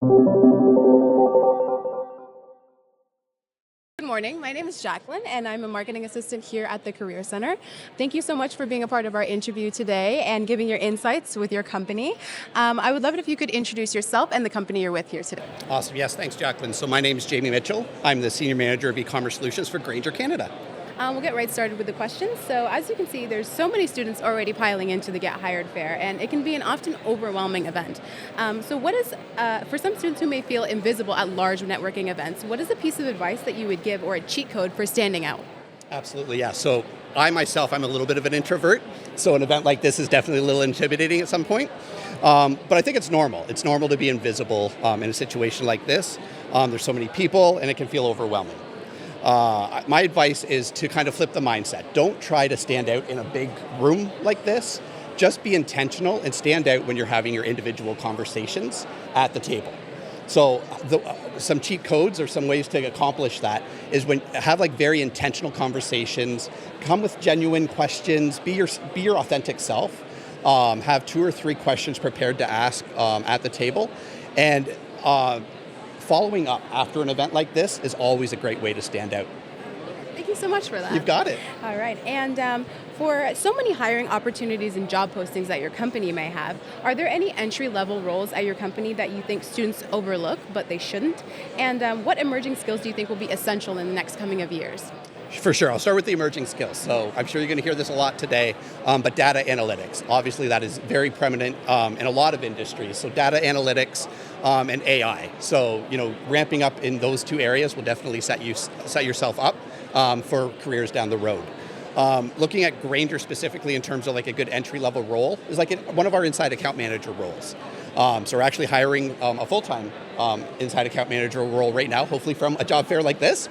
Good morning. My name is Jacqueline, and I'm a marketing assistant here at the Career Center. Thank you so much for being a part of our interview today and giving your insights with your company. I would love it if you could introduce yourself and the company you're with here today. Awesome. Yes, thanks, Jacqueline. So my name is Jamie Mitchell. I'm the Senior Manager of E-commerce Solutions for Grainger Canada. We'll get right started with the questions. So as you can see, there's so many students already piling into the Get Hired Fair, and it can be an often overwhelming event. So what is, for some students who may feel invisible at large networking events, what is a piece of advice that you would give or a cheat code for standing out? Absolutely, yeah. So I'm a little bit of an introvert, so an event like this is definitely a little intimidating at some point. But I think it's normal. It's normal to be invisible in a situation like this. There's so many people, and it can feel overwhelming. My advice is to kind of flip the mindset. Don't try to stand out in a big room like this. Just be intentional and stand out when you're having your individual conversations at the table. So some cheat codes or some ways to accomplish that is when have like very intentional conversations, come with genuine questions, be your authentic self, have 2 or 3 questions prepared to ask at the table, and following up after an event like this is always a great way to stand out. Thank you so much for that. You've got it. All right. And for so many hiring opportunities and job postings that your company may have, are there any entry-level roles at your company that you think students overlook, but they shouldn't? And what emerging skills do you think will be essential in the next coming of years? For sure. I'll start with the emerging skills. So I'm sure you're going to hear this a lot today, but data analytics. Obviously, that is very prominent in a lot of industries. So data analytics and AI. So, ramping up in those 2 areas will definitely set yourself up for careers down the road. Looking at Grainger specifically in terms of like a good entry-level role is like one of our inside account manager roles. So we're actually hiring a full-time inside account manager role right now, hopefully from a job fair like this.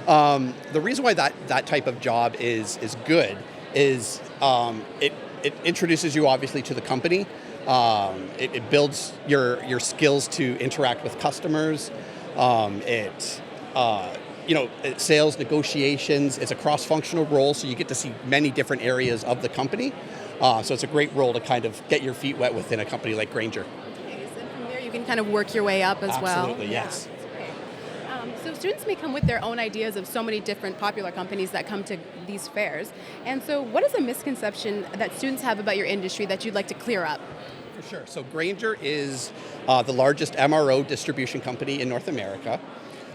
The reason why that type of job is good is it introduces you obviously to the company. It builds your skills to interact with customers. Sales, negotiations. It's a cross-functional role, so you get to see many different areas of the company. So it's a great role to kind of get your feet wet within a company like Grainger. Okay, so from there you can kind of work your way up as well. Absolutely, yes. Yeah. So students may come with their own ideas of so many different popular companies that come to these fairs. And so what is a misconception that students have about your industry that you'd like to clear up? For sure. So Grainger is the largest MRO distribution company in North America.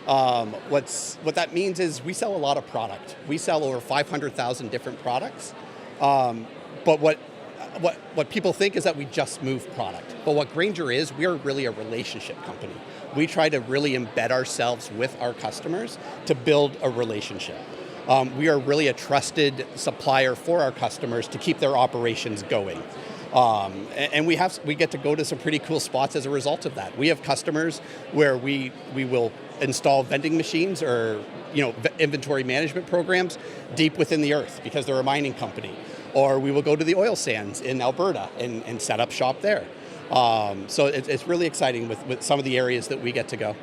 What that means is we sell a lot of product. We sell over 500,000 different products. But what people think is that we just move product. But what Grainger is, we are really a relationship company. We try to really embed ourselves with our customers to build a relationship. We are really a trusted supplier for our customers to keep their operations going. And we get to go to some pretty cool spots as a result of that. We have customers where we will install vending machines or inventory management programs deep within the earth because they're a mining company. Or we will go to the oil sands in Alberta and set up shop there. So it's really exciting with some of the areas that we get to go.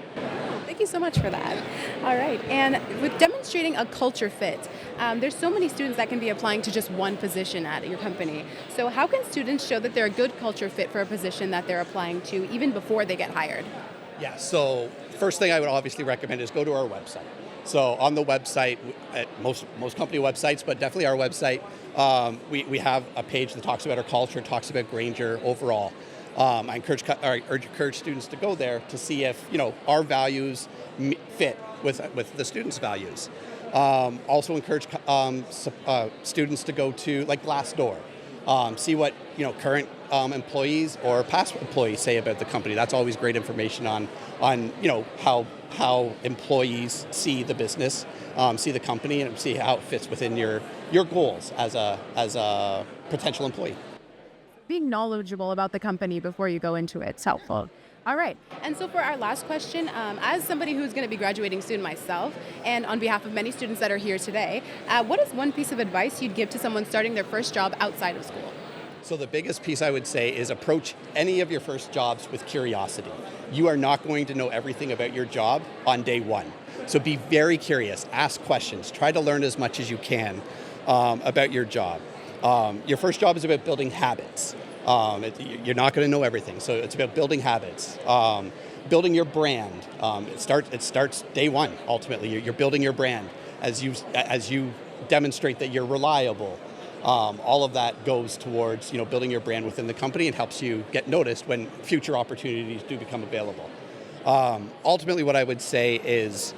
Thank you so much for that. All right, and with demonstrating a culture fit, there's so many students that can be applying to just one position at your company. So how can students show that they're a good culture fit for a position that they're applying to even before they get hired? Yeah, so first thing I would obviously recommend is go to our website. So on the website, at most company websites, but definitely our website, we have a page that talks about our culture, talks about Grainger overall. I encourage students to go there to see if our values fit with the students' values. Also encourage students to go to like Glassdoor, see what current employees or past employees say about the company. That's always great information on how employees see the business, see the company, and see how it fits within your goals as a potential employee. Being knowledgeable about the company before you go into it is helpful. All right. And so for our last question, as somebody who's going to be graduating soon myself, and on behalf of many students that are here today, what is one piece of advice you'd give to someone starting their first job outside of school? So the biggest piece I would say is approach any of your first jobs with curiosity. You are not going to know everything about your job on day one. So be very curious, ask questions, try to learn as much as you can about your job. Your first job is about building habits. You're not going to know everything, so it's about building habits. building your brand. It starts day one. Ultimately, you're building your brand as you demonstrate that you're reliable. All of that goes towards building your brand within the company and helps you get noticed when future opportunities do become available. Ultimately, what I would say is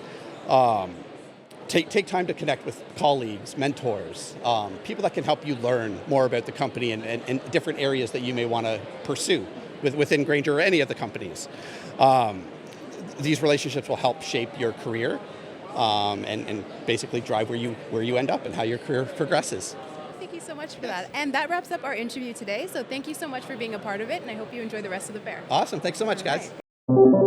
take time to connect with colleagues, mentors, people that can help you learn more about the company and different areas that you may want to pursue within Grainger or any of the companies. These relationships will help shape your career and basically drive where you end up and how your career progresses. Thank you so much for that. And that wraps up our interview today. So thank you so much for being a part of it, and I hope you enjoy the rest of the fair. Awesome. Thanks so much, guys. All right.